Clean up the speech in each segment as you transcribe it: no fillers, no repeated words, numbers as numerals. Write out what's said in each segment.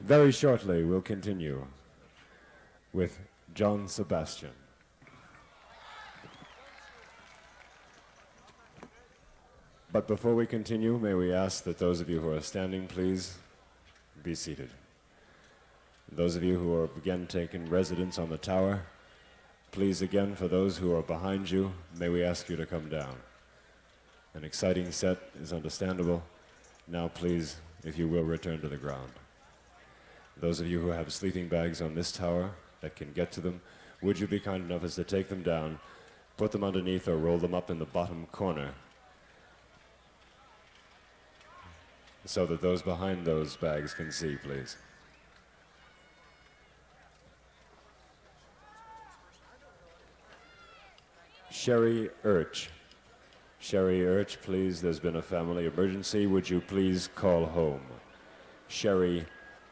Very shortly, we'll continue with John Sebastian. But before we continue, may we ask that those of you who are standing, please be seated. Those of you who are again taking residence on the tower, please again, for those who are behind you, may we ask you to come down. An exciting set is understandable. Now please, if you will, return to the ground. Those of you who have sleeping bags on this tower that can get to them, would you be kind enough as to take them down, put them underneath or roll them up in the bottom corner so that those behind those bags can see, please. Sherry Urch. Sherry Urch, please, there's been a family emergency. Would you please call home? Sherry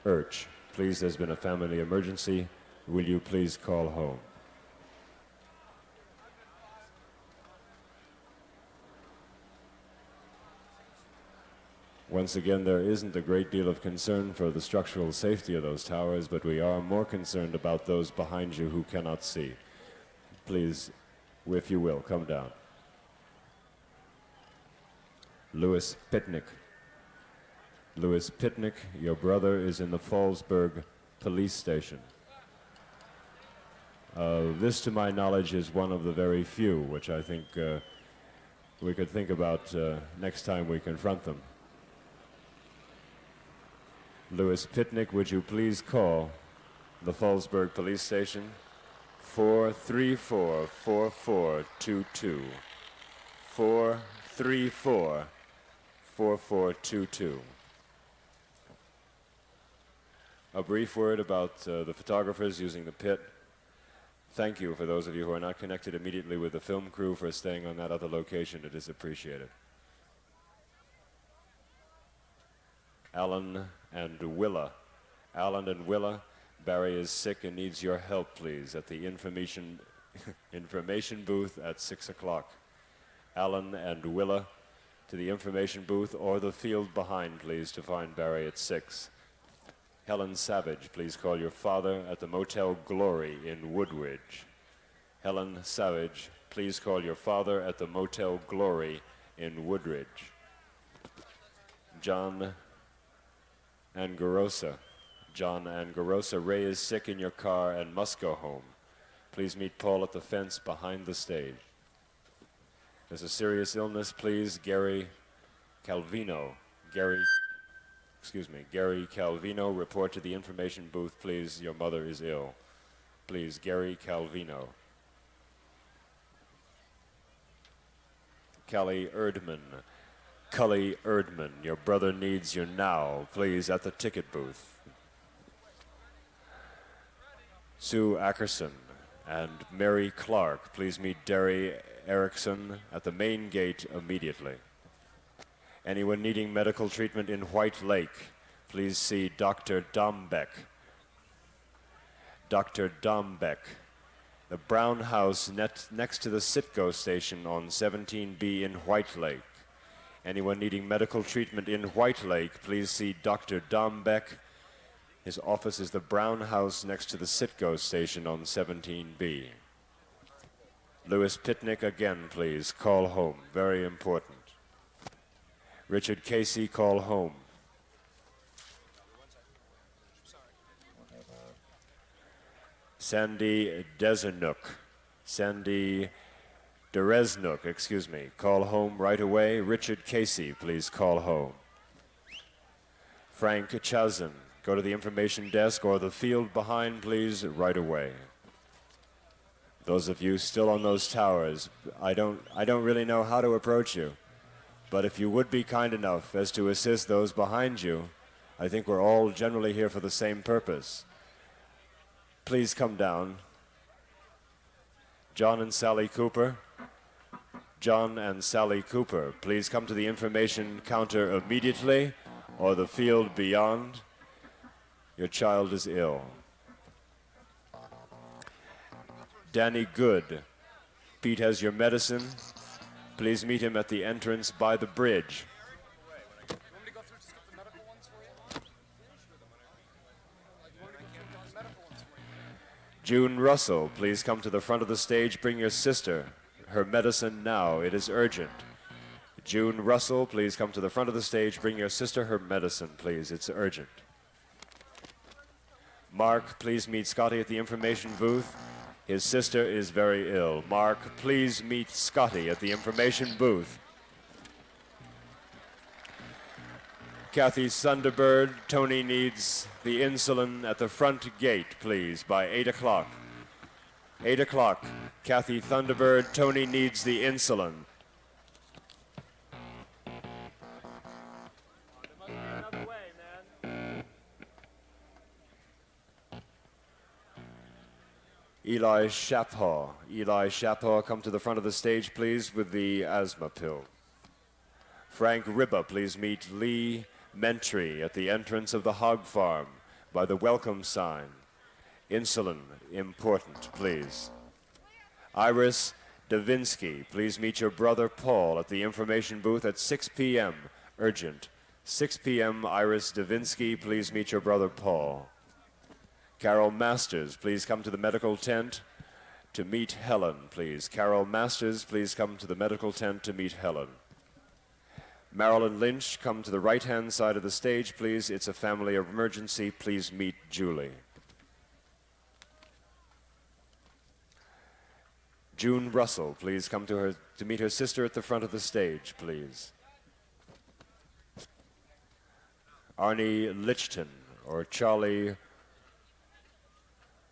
Urch, please, there's been a family emergency. Will you please call home? Once again, there isn't a great deal of concern for the structural safety of those towers, but we are more concerned about those behind you who cannot see. Please, if you will, come down. Louis Pitnick. Louis Pitnick, your brother is in the Fallsburg police station. This, to my knowledge, is one of the very few, which I think we could think about next time we confront them. Louis Pitnick, would you please call the Fallsburg police station? 434-4422. 434-4422. A brief word about the photographers using the pit. Thank you for those of you who are not connected immediately with the film crew for staying on that other location. It is appreciated. Alan and Willa. Alan and Willa, Barry is sick and needs your help, please, at the information booth at 6 o'clock. Alan and Willa to the information booth or the field behind, please, to find Barry at 6. Helen Savage, please call your father at the Motel Glory in Woodridge. Helen Savage, please call your father at the Motel Glory in Woodridge. John Angarosa. John Angarosa, Ray is sick in your car and must go home. Please meet Paul at the fence behind the stage. There's a serious illness, please. Gary Calvino. Gary Calvino, report to the information booth, please. Your mother is ill. Please, Gary Calvino. Cully Erdman, your brother needs you now, please, at the ticket booth. Sue Ackerson and Mary Clark, please meet Derry Erickson at the main gate immediately. Anyone needing medical treatment in White Lake, please see Dr. Dombeck. Dr. Dombeck. The Brown House next to the Citgo station on 17B in White Lake. Anyone needing medical treatment in White Lake, please see Dr. Dombeck. His office is the Brown House next to the Citgo station on 17B. Louis Pitnick again, please. Call home. Very important. Richard Casey, call home. Sandy Dezenuk. Sandy Dereznuk, excuse me. Call home right away. Richard Casey, please call home. Frank Chazin, go to the information desk or the field behind, please, right away. Those of you still on those towers, I don't really know how to approach you. But if you would be kind enough as to assist those behind you, I think we're all generally here for the same purpose. Please come down. John and Sally Cooper. John and Sally Cooper, please come to the information counter immediately or the field beyond. Your child is ill. Danny Good, Pete has your medicine. Please meet him at the entrance by the bridge. June Russell, please come to the front of the stage. Bring your sister her medicine now. It is urgent. June Russell, please come to the front of the stage. Bring your sister her medicine, please. It's urgent. Mark, please meet Scotty at the information booth. His sister is very ill. Mark, please meet Scotty at the information booth. Kathy Thunderbird, Tony needs the insulin at the front gate, please, by 8 o'clock. 8 o'clock. Kathy Thunderbird, Tony needs the insulin. Eli Shaphaw. Eli Shaphaw, come to the front of the stage, please, with the asthma pill. Frank Ribba, please meet Lee Mentry at the entrance of the hog farm by the welcome sign. Insulin, important, please. Iris Davinsky, please meet your brother Paul at the information booth at 6 p.m. Urgent. 6 p.m. Iris Davinsky, please meet your brother Paul. Carol Masters, please come to the medical tent to meet Helen, please. Carol Masters, please come to the medical tent to meet Helen. Marilyn Lynch, come to the right-hand side of the stage, please. It's a family emergency. Please meet Julie. June Russell, please come to meet her sister at the front of the stage, please. Arnie Lichton, or Charlie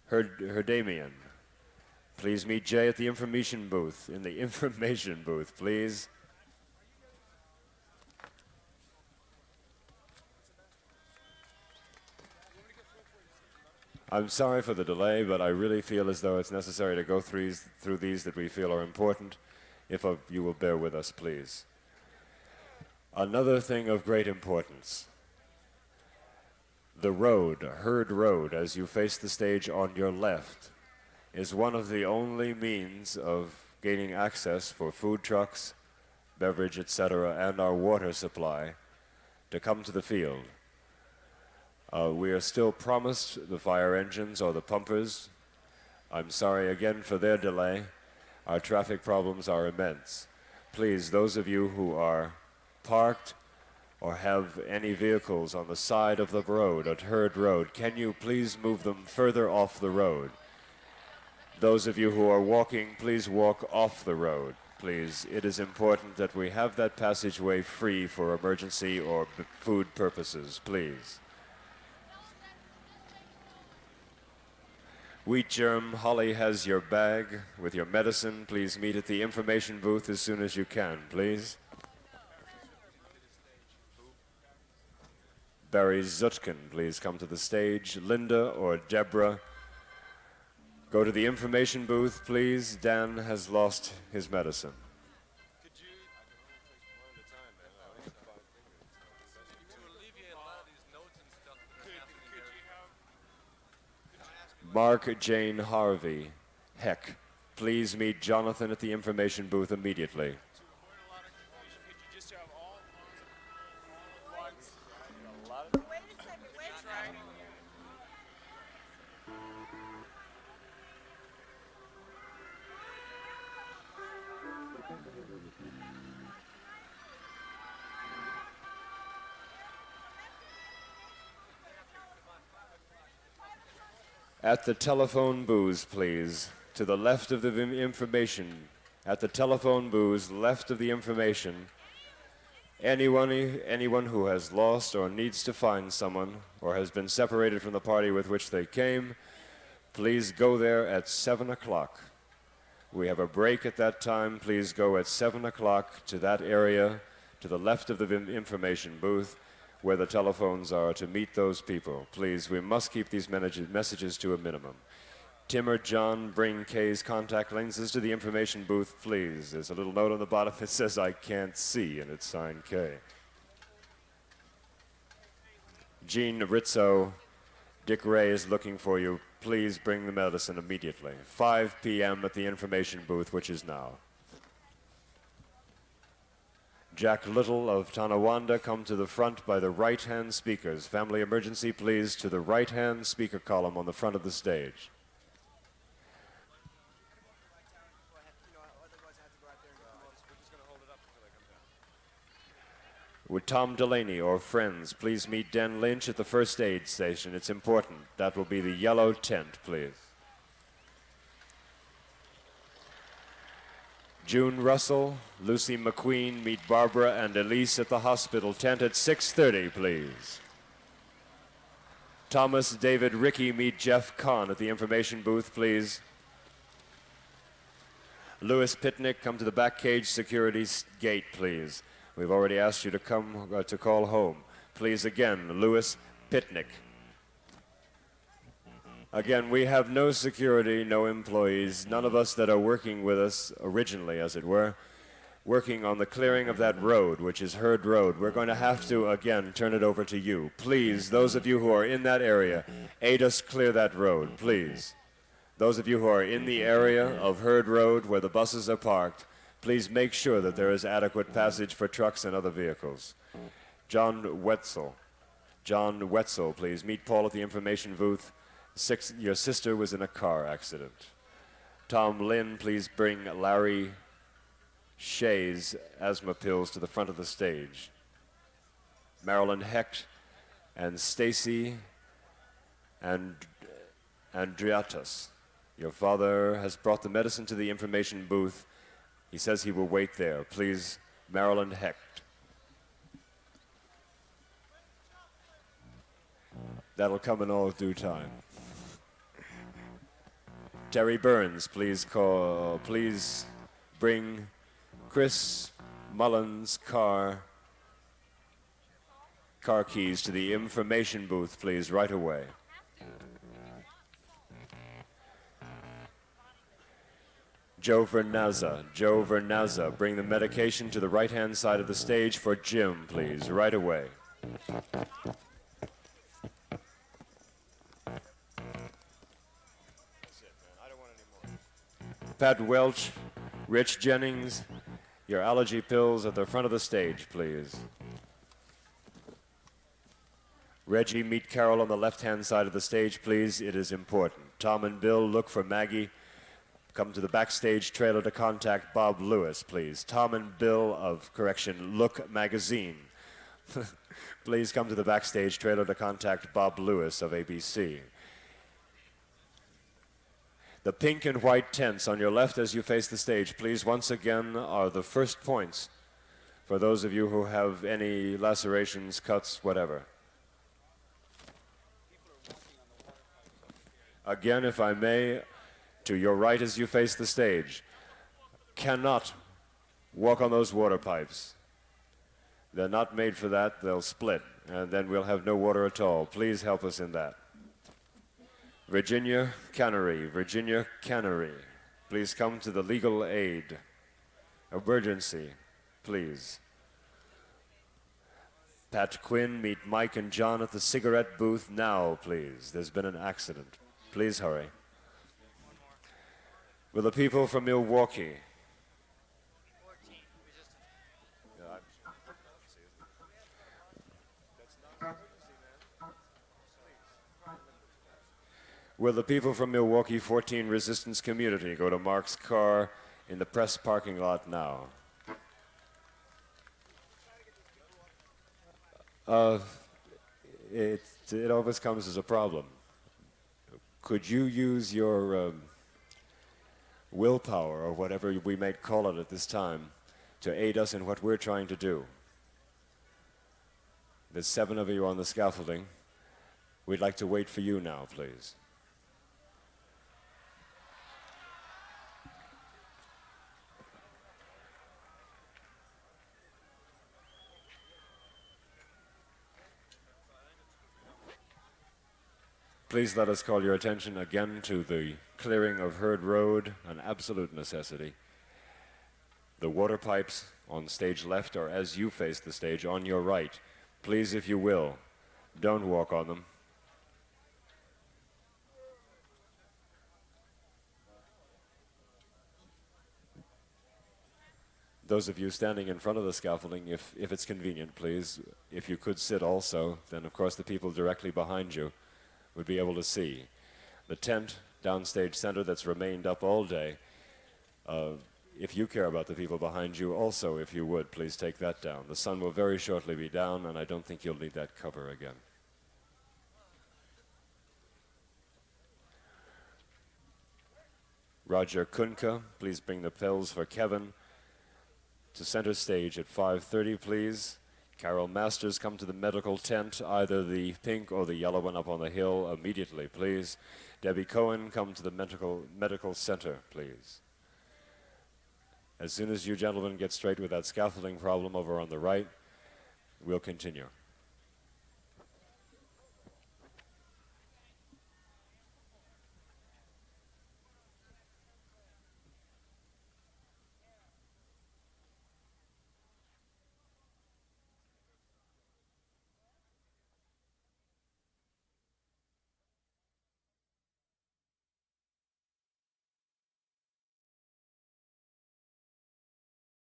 Herdamian, please meet Jay at the information booth, in the information booth, please. I'm sorry for the delay, but I really feel as though it's necessary to go through these that we feel are important. If you will bear with us, please. Another thing of great importance. The road, Herd Road, as you face the stage on your left, is one of the only means of gaining access for food trucks, beverage, etc., and our water supply to come to the field. We are still promised the fire engines or the pumpers. I'm sorry again for their delay. Our traffic problems are immense. Please, those of you who are parked or have any vehicles on the side of the road at Herd Road, can you please move them further off the road? Those of you who are walking, please walk off the road. Please, it is important that we have that passageway free for emergency or food purposes, please. Wheat Germ, Holly has your bag with your medicine. Please meet at the information booth as soon as you can, please. Barry Zutkin, please come to the stage. Linda or Deborah, go to the information booth, please. Dan has lost his medicine. Mark Jane Harvey, Heck, please meet Jonathan at the information booth immediately. At the telephone booth, please, to the left of the information. At the telephone booth, left of the information, anyone who has lost or needs to find someone or has been separated from the party with which they came, please go there at 7 o'clock. We have a break at that time. Please go at 7 o'clock to that area, to the left of the information booth, where the telephones are, to meet those people. Please, we must keep these messages to a minimum. Tim or John, bring Kay's contact lenses to the information booth, please. There's a little note on the bottom that says, "I can't see," and it's signed Kay. Gene Rizzo, Dick Ray is looking for you. Please bring the medicine immediately. 5 p.m. at the information booth, which is now. Jack Little of Tonawanda, come to the front by the right-hand speakers. Family emergency, please, to the right-hand speaker column on the front of the stage. Would Tom Delaney or friends please meet Dan Lynch at the first aid station? It's important. That will be the yellow tent, please. June Russell, Lucy McQueen, meet Barbara and Elise at the hospital tent at 6:30, please. Thomas, David, Ricky, meet Jeff Kahn at the information booth, please. Louis Pitnick, come to the back cage security gate, please. We've already asked you to come to call home. Please again, Louis Pitnick. Again, we have no security, no employees, none of us that are working with us originally, as it were, working on the clearing of that road, which is Herd Road. We're going to have to, again, turn it over to you. Please, those of you who are in that area, aid us clear that road, please. Those of you who are in the area of Herd Road where the buses are parked, please make sure that there is adequate passage for trucks and other vehicles. John Wetzel, please, meet Paul at the information booth. Your sister was in a car accident. Tom Lynn, please bring Larry Shea's asthma pills to the front of the stage. Marilyn Hecht and Stacy and Andriatus. Your father has brought the medicine to the information booth. He says he will wait there. Please, Marilyn Hecht. That'll come in all due time. Terry Burns, please bring Chris Mullins' car keys to the information booth, please, right away. Joe Vernazza, bring the medication to the right-hand side of the stage for Jim, please, right away. Pat Welch, Rich Jennings, your allergy pills at the front of the stage, please. Reggie, meet Carol on the left-hand side of the stage, please. It is important. Tom and Bill, look for Maggie. Come to the backstage trailer to contact Bob Lewis, please. Tom and Bill of, Look Magazine. Please come to the backstage trailer to contact Bob Lewis of ABC. The pink and white tents on your left as you face the stage, please, once again, are the first points for those of you who have any lacerations, cuts, whatever. Again, if I may, to your right as you face the stage, cannot walk on those water pipes. They're not made for that. They'll split, and then we'll have no water at all. Please help us in that. Virginia Cannery, please come to the legal aid. Emergency, please. Pat Quinn, meet Mike and John at the cigarette booth now, please. There's been an accident. Please hurry. Will the people from Milwaukee? Will the people from Milwaukee 14 Resistance Community go to Mark's car in the press parking lot now? It always comes as a problem. Could you use your willpower, or whatever we might call it at this time, to aid us in what we're trying to do? There's 7 of you on the scaffolding. We'd like to wait for you now, please. Please let us call your attention again to the clearing of Herd Road, an absolute necessity. The water pipes on stage left are as you face the stage on your right. Please, if you will, don't walk on them. Those of you standing in front of the scaffolding, if it's convenient, please, if you could sit also, then of course the people directly behind you would be able to see. The tent downstage center that's remained up all day If you care about the people behind you, also, if you would, please take that down. The sun will very shortly be down, and I don't think you'll need that cover again. Roger Kunka, please bring the pills for Kevin to center stage at 5:30, please. Carol Masters, come to the medical tent, either the pink or the yellow one up on the hill, immediately, please. Debbie Cohen, come to the medical center, please. As soon as you gentlemen get straight with that scaffolding problem over on the right, we'll continue.